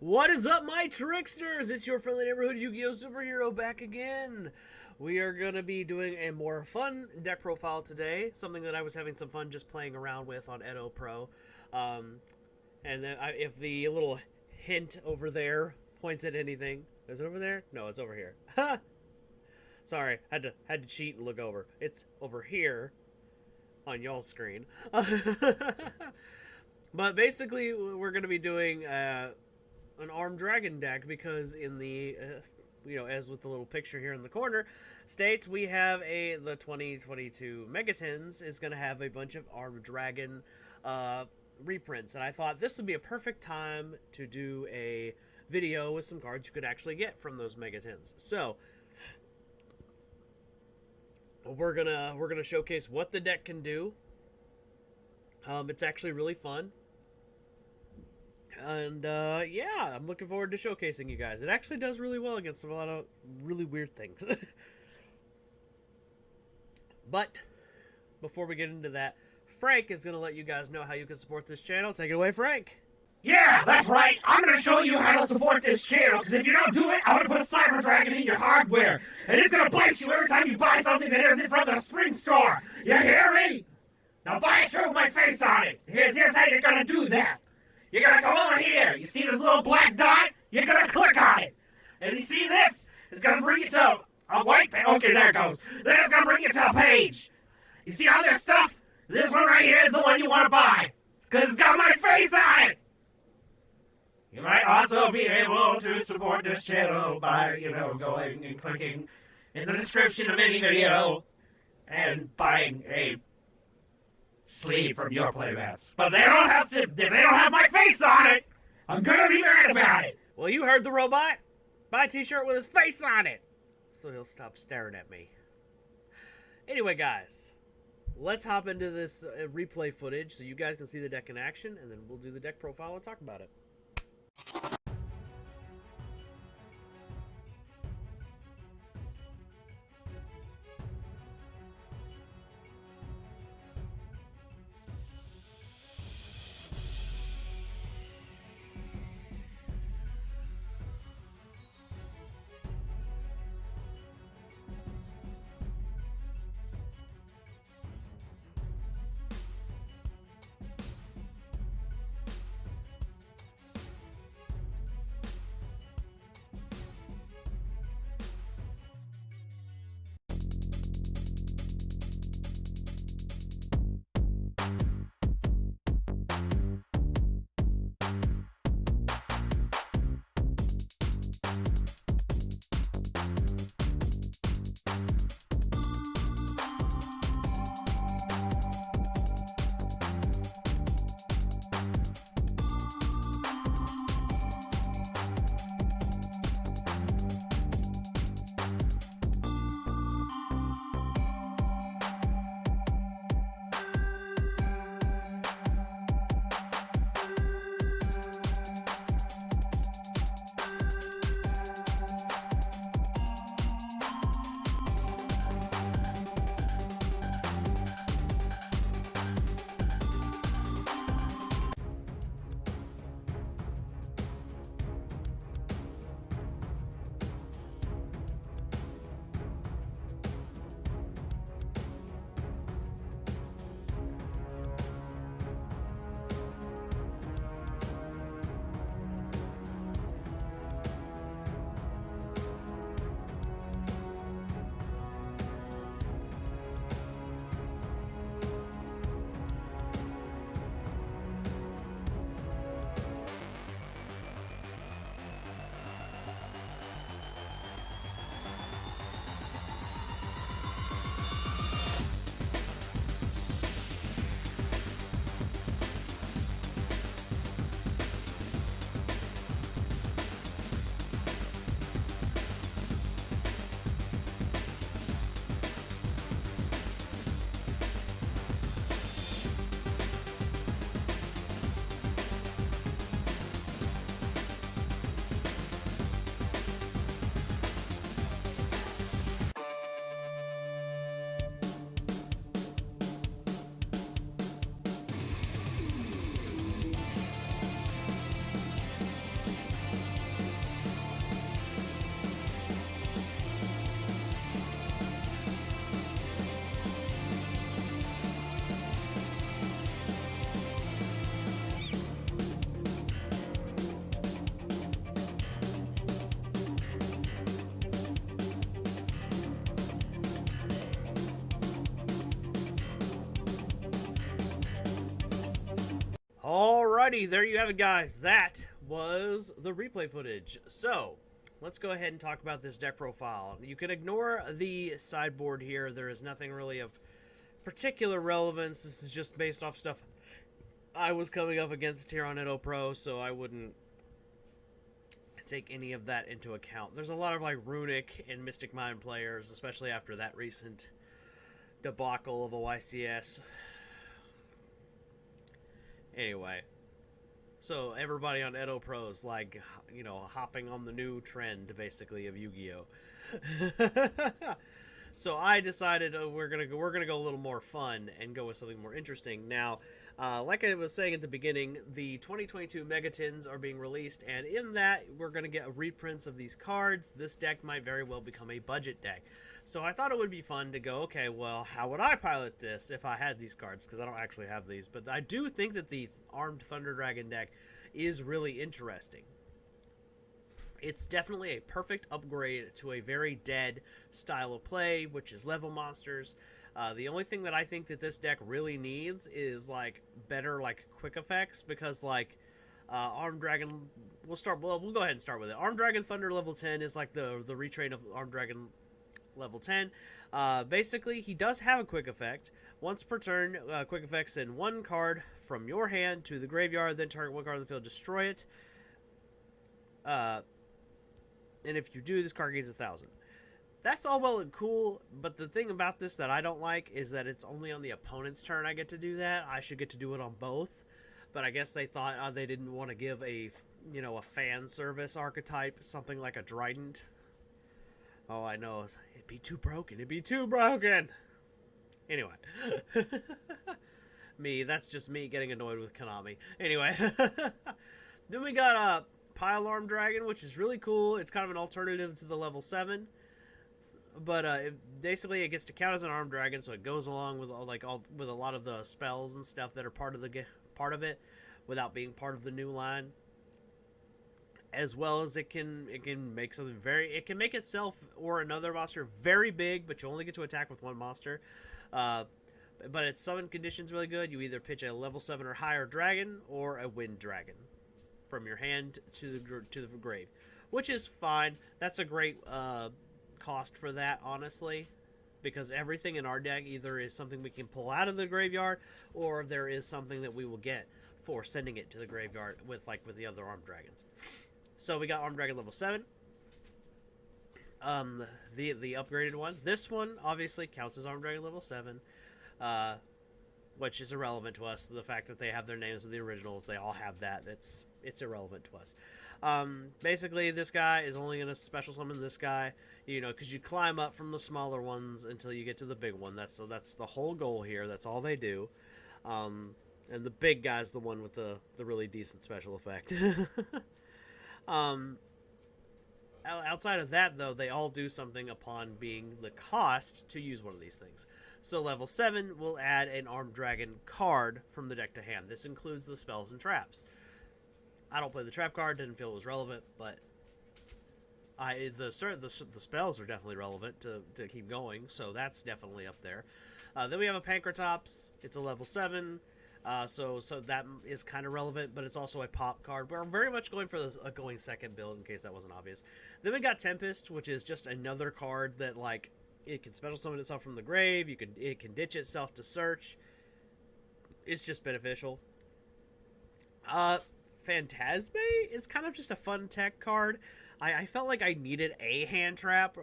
What is up, my tricksters? It's your friendly neighborhood Yu-Gi-Oh! Superhero back again. We are going to be doing a more fun deck profile today, something that I was having some fun just playing around with on Edo Pro. And then if the little hint over there points at anything, is it over there? No, it's over here. Sorry, had to cheat and look over. It's over here on y'all's screen. But basically, we're going to be doing an armed dragon deck because in the as with the little picture here in the corner states, we have the 2022 Megatins is going to have a bunch of armed dragon reprints, and I thought this would be a perfect time to do a video with some cards you could actually get from those Megatins. So we're gonna showcase what the deck can do. It's actually really fun. And, yeah, I'm looking forward to showcasing you guys. It actually does really well against a lot of really weird things. But, before we get into that, Frank is going to let you guys know how you can support this channel. Take it away, Frank. Yeah, that's right. I'm going to show you how to support this channel, because if you don't do it, I'm going to put a Cyber Dragon in your hardware, and it's going to bite you every time you buy something that isn't from the spring store. You hear me? Now buy a shirt with my face on it. Here's how you're going to do that. You're going to come over here. You see this little black dot? You're going to click on it. And you see this? It's going to bring you to a white page. Okay, there it goes. Then it's going to bring you to a page. You see all this stuff? This one right here is the one you want to buy, because it's got my face on it. You might also be able to support this channel by, going and clicking in the description of any video and buying a sleeve from your playmats. But they don't have to. If they don't have my face on it, I'm gonna be mad about it. Well, you heard the robot. Buy a t-shirt with his face on it, so he'll stop staring at me. Anyway, guys, let's hop into this replay footage so you guys can see the deck in action, and then we'll do the deck profile and talk about it. Alrighty, there you have it, guys. That was the replay footage. So, let's go ahead and talk about this deck profile. You can ignore the sideboard here. There is nothing really of particular relevance. This is just based off stuff I was coming up against here on Edo Pro, so I wouldn't take any of that into account. There's a lot of like Runic and Mystic Mind players, especially after that recent debacle of a YCS. Anyway, so everybody on Edo Pro is like, you know, hopping on the new trend basically of Yu-Gi-Oh. So I decided we're gonna go a little more fun and go with something more interesting. Now, like I was saying at the beginning, the 2022 Megatins are being released, and in that we're gonna get reprints of these cards. This deck might very well become a budget deck. So I thought it would be fun to go, okay, well, how would I pilot this if I had these cards? Because I don't actually have these. But I do think that the Armed Thunder Dragon deck is really interesting. It's definitely a perfect upgrade to a very dead style of play, which is level monsters. The only thing that I think that this deck really needs is, like, better, like, quick effects. Because, like, Armed Dragon... We'll go ahead and start with it. Armed Dragon Thunder level 10 is, like, the retrain of Armed Dragon level 10. Basically, he does have a quick effect. Once per turn, quick effects send one card from your hand to the graveyard, then target one card on the field, destroy it. And if you do, this card gains 1,000. That's all well and cool, but the thing about this that I don't like is that it's only on the opponent's turn I get to do that. I should get to do it on both. But I guess they thought they didn't want to give a, you know, a fan service archetype, something like a Trident. All I know is, it'd be too broken. It'd be too broken. Anyway. That's just me getting annoyed with Konami. Anyway. Then we got a Pile Arm Dragon, which is really cool. It's kind of an alternative to the level 7. But basically it gets to count as an Armed Dragon, so it goes along with with a lot of the spells and stuff that are part of it without being part of the new line. As well as it can make something it can make itself or another monster very big, but you only get to attack with one monster. But its summon condition's really good. You either pitch a level 7 or higher dragon or a wind dragon from your hand to the grave, which is fine. That's a great cost for that, honestly, because everything in our deck either is something we can pull out of the graveyard, or there is something that we will get for sending it to the graveyard with the other Armed Dragons. So we got Armed Dragon level 7. The upgraded one. This one obviously counts as Armed Dragon level 7, which is irrelevant to us. The fact that they have their names of the originals, they all have that. It's irrelevant to us. Basically, this guy is only going to special summon this guy, you know, because you climb up from the smaller ones until you get to the big one. That's the whole goal here. That's all they do. And the big guy's the one with the really decent special effect. Outside of that, though, they all do something upon being the cost to use one of these things. So level 7 will add an Armed Dragon card from the deck to hand. This includes the spells and traps. I don't play the trap card, didn't feel it was relevant, but the spells are definitely relevant to keep going, so that's definitely up there. Then we have a Pankratops. It's a level 7, so that is kind of relevant, but it's also a pop card. We're very much going for a going second build, in case that wasn't obvious. Then we got Tempest, which is just another card that, like, it can special summon itself from the grave. It can ditch itself to search. It's just beneficial. Phantasme is kind of just a fun tech card. I felt like I needed a hand trap,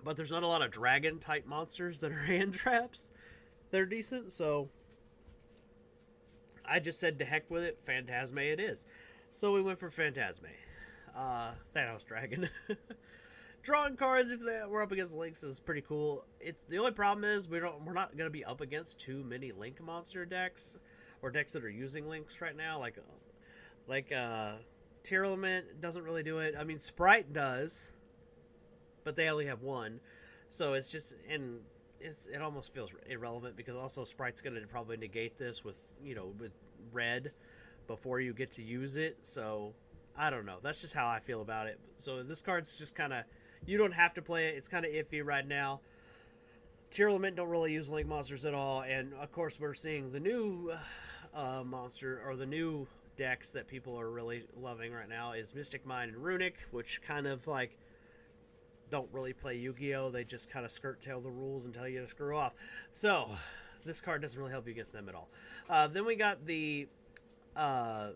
but there's not a lot of dragon type monsters that are hand traps. They're decent, so I just said to heck with it. Phantasme it is. So we went for Phantasme. Thanos Dragon. Drawing cards if we're up against Links is pretty cool. It's the only problem is we're not going to be up against too many Link monster decks, or decks that are using Links right now. Like Tier Element doesn't really do it. I mean, Sprite does, but they only have one, so it's just it almost feels irrelevant, because also Sprite's going to probably negate this with red before you get to use it. So I don't know. That's just how I feel about it. So this card's just kind of, you don't have to play it. It's kind of iffy right now. Tier Element don't really use Link monsters at all, and of course we're seeing the new monster, or the new decks that people are really loving right now is Mystic Mine and Runic, which kind of like don't really play Yu-Gi-Oh! They just kind of skirt tail the rules and tell you to screw off. So this card doesn't really help you against them at all. Then we got the Nowu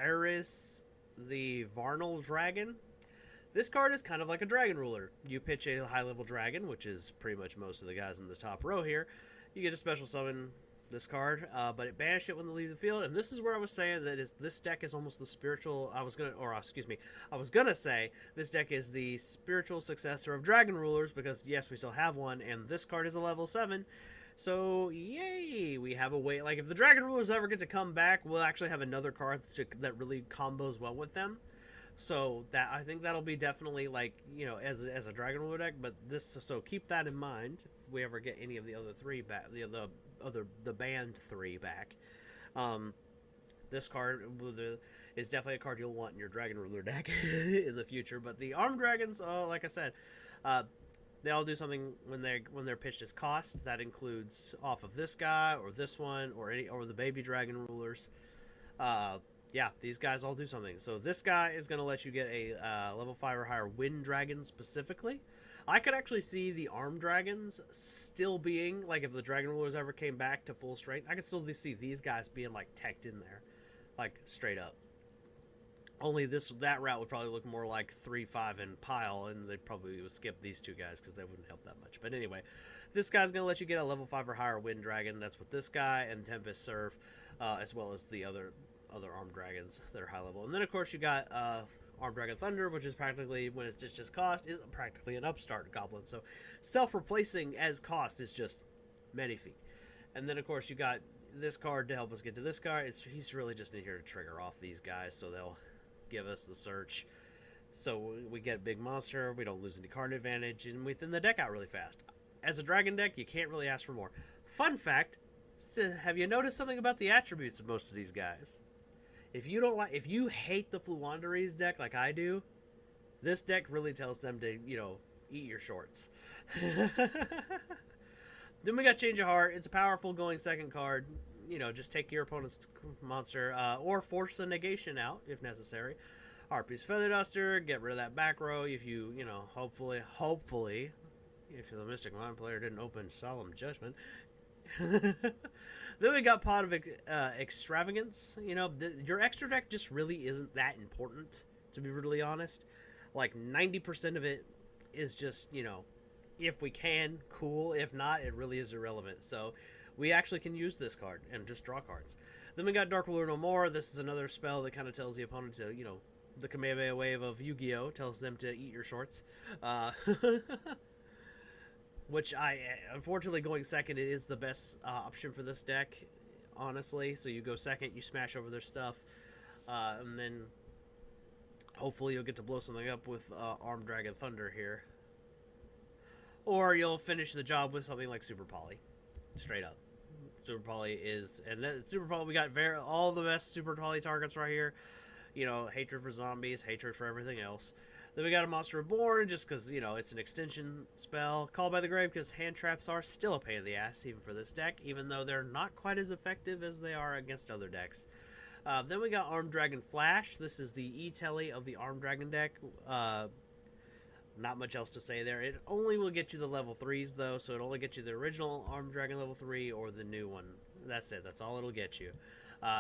Eris, the Varnal Dragon. This card is kind of like a dragon ruler. You pitch a high-level dragon, which is pretty much most of the guys in this top row here. You get a special summon this card, but it banish it when they leave the field. And this is where I was saying that this deck is almost the spiritual. I was gonna say this deck is the spiritual successor of Dragon Rulers, because yes, we still have one, and this card is a level 7. So yay, we have a way. Like if the Dragon Rulers ever get to come back, we'll actually have another card that really combos well with them. So that I think that'll be definitely like, you know, as a Dragon Ruler deck. But this, so keep that in mind if we ever get any of the other three back, the banned 3 back. This card is definitely a card you'll want in your Dragon Ruler deck in the future. But the Armed Dragons, like I said, they all do something when they're pitched as cost. That includes off of this guy or this one or the Baby Dragon Rulers. Yeah, these guys all do something. So this guy is going to let you get a level 5 or higher Wind Dragon specifically. I could actually see the Armed Dragons still being, like if the Dragon Rulers ever came back to full strength, I could still see these guys being like teched in there. Like straight up. Only that route would probably look more like 3-5 and pile, and they probably would skip these two guys because they wouldn't help that much. But anyway, this guy's going to let you get a level 5 or higher Wind Dragon. That's what this guy and Tempest serve, as well as the other Armed Dragons that are high level. And then of course you got Armed Dragon Thunder, which is practically, when it's ditched as cost, is practically an upstart goblin. So self-replacing as cost is just magnifique. And then of course you got this card to help us get to this card. He's really just in here to trigger off these guys, so they'll give us the search. So we get big monster, we don't lose any card advantage, and we thin the deck out really fast. As a dragon deck, you can't really ask for more. Fun fact, have you noticed something about the attributes of most of these guys? If you hate the Fluwanderees deck like I do, this deck really tells them to, you know, eat your shorts. Then we got Change of Heart. It's a powerful going second card. You know, just take your opponent's monster or force a negation out if necessary. Harpy's Feather Duster, get rid of that back row if you know, hopefully, if the Mystic Mine player didn't open Solemn Judgment. Then we got Pot of Extravagance. You know, your extra deck just really isn't that important, to be brutally honest. Like 90% of it is just, you know, if we can, cool. If not, it really is irrelevant. So we actually can use this card and just draw cards. Then we got Dark Ruler No More. This is another spell that kind of tells the opponent to, you know, the Kamehameha wave of Yu-Gi-Oh! Tells them to eat your shorts. Which unfortunately, going second is the best option for this deck, honestly. So you go second, you smash over their stuff, and then hopefully you'll get to blow something up with Armed Dragon Thunder here. Or you'll finish the job with something like Super Poly. Straight up. Super Poly is, and then Super Poly, we got all the best Super Poly targets right here. You know, hatred for zombies, hatred for everything else. Then we got a Monster Reborn, just because, you know, it's an extension spell. Called by the Grave, because hand traps are still a pain in the ass, even for this deck, even though they're not quite as effective as they are against other decks. Then we got Armed Dragon Flash. This is the E-Telly of the Armed Dragon deck. Not much else to say there. It only will get you the level 3s, though, so it'll only get you the original Armed Dragon level 3 or the new one. That's it. That's all it'll get you.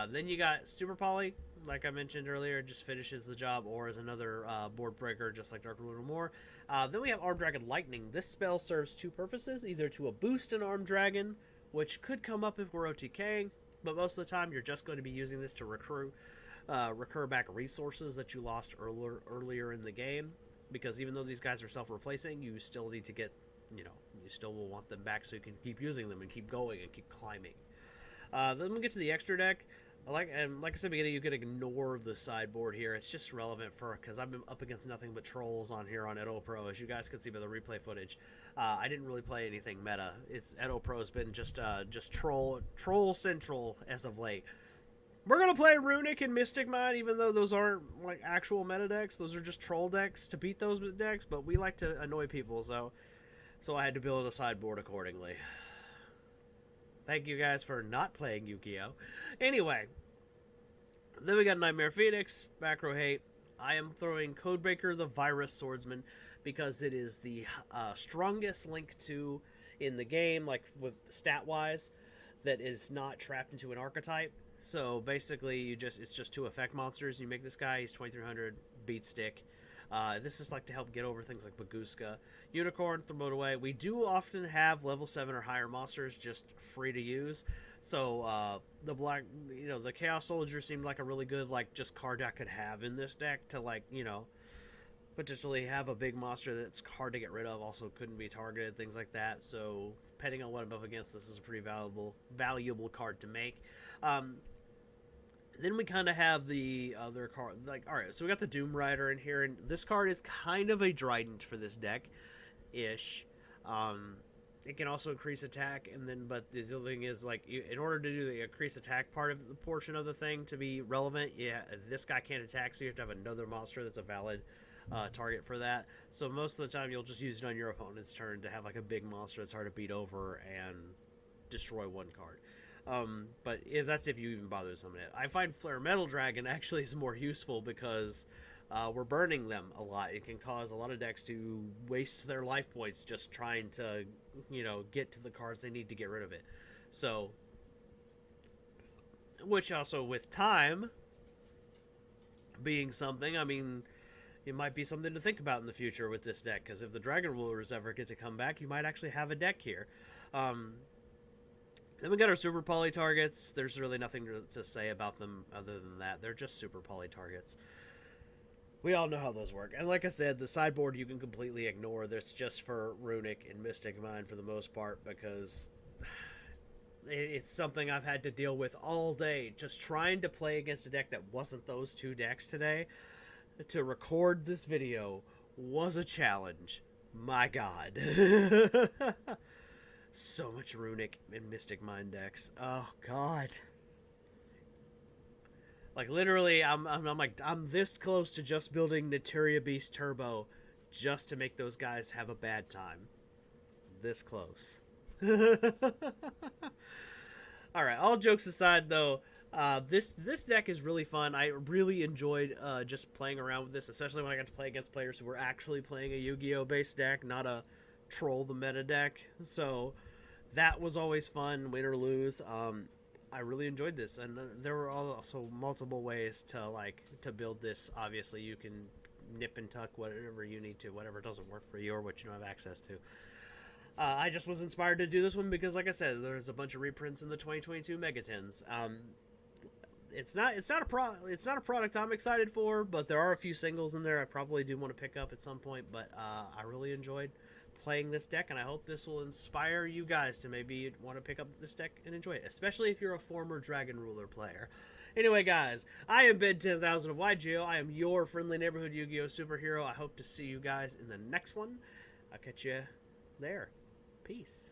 Then you got Super Poly, like I mentioned earlier, just finishes the job, or is another board breaker, just like Dark Ruler More. Then we have Armed Dragon Lightning. This spell serves 2 purposes, either to boost an Armed Dragon, which could come up if we're OTKing, but most of the time you're just going to be using this to recur back resources that you lost earlier in the game, because even though these guys are self-replacing, you still need to get, you know, you still will want them back so you can keep using them and keep going and keep climbing. Then we get to the extra deck. Like I said at the beginning, you can ignore the sideboard here. It's just relevant because I've been up against nothing but trolls on here on Edo Pro, as you guys can see by the replay footage. I didn't really play anything meta. Edo Pro's been just troll central as of late. We're gonna play Runic and Mystic Mine, even though those aren't like actual meta decks. Those are just troll decks to beat those decks. But we like to annoy people, so I had to build a sideboard accordingly. Thank you guys for not playing Yu-Gi-Oh! Anyway, then we got Nightmare Phoenix, back row hate. I am throwing Codebreaker the Virus Swordsman because it is the strongest Link 2 in the game, like with stat-wise, that is not trapped into an archetype. So basically, it's just 2 effect monsters. You make this guy, he's 2300, beat stick. This is like to help get over things like Baguska. Unicorn, throw it away. We do often have level 7 or higher monsters just free to use. So the Chaos Soldier seemed like a really good just card I could have in this deck to potentially have a big monster that's hard to get rid of, also couldn't be targeted, things like that. So depending on what I'm up against, this is a pretty valuable card to make. Then we kind of have the other card, alright, so we got the Doom Rider in here, and this card is kind of a Trident for this deck-ish. It can also increase attack, but the other thing is, in order to do the increase attack part of the portion of the thing to be relevant, this guy can't attack, so you have to have another monster that's a valid target for that. So most of the time, you'll just use it on your opponent's turn to have, a big monster that's hard to beat over and destroy one card. But that's if you even bother to summon it. I find Flare Metal Dragon actually is more useful because we're burning them a lot. It can cause a lot of decks to waste their life points just trying to, get to the cards they need to get rid of it. So, which also with time being something, it might be something to think about in the future with this deck, because if the Dragon Rulers ever get to come back, you might actually have a deck here. Then we got our super poly targets. There's really nothing to say about them other than that. They're just super poly targets. We all know how those work. And like I said, the sideboard you can completely ignore. That's just for Runic and Mystic Mind for the most part, because it's something I've had to deal with all day. Just trying to play against a deck that wasn't those 2 decks today. To record this video was a challenge. My God. So much Runic and Mystic Mind decks. Oh God. Literally, I'm this close to just building Naturia Beast Turbo just to make those guys have a bad time. This close. Alright, all jokes aside though, this deck is really fun. I really enjoyed just playing around with this, especially when I got to play against players who were actually playing a Yu-Gi-Oh! Based deck, not a troll the meta deck. So that was always fun, win or lose. I really enjoyed this, and there were also multiple ways to build this. Obviously, you can nip and tuck whatever you need to, whatever doesn't work for you or what you don't have access to. I just was inspired to do this one because, like I said, there's a bunch of reprints in the 2022 Megatins. It's not a product I'm excited for, but there are a few singles in there I probably do want to pick up at some point. But I really enjoyed playing this deck, and I hope this will inspire you guys to maybe want to pick up this deck and enjoy it, especially if you're a former Dragon Ruler player. Anyway, guys, I am Ben 10,000 of yugioh. I am your friendly neighborhood Yu-Gi-Oh! Superhero. I hope to see you guys in the next one. I'll catch you there. Peace.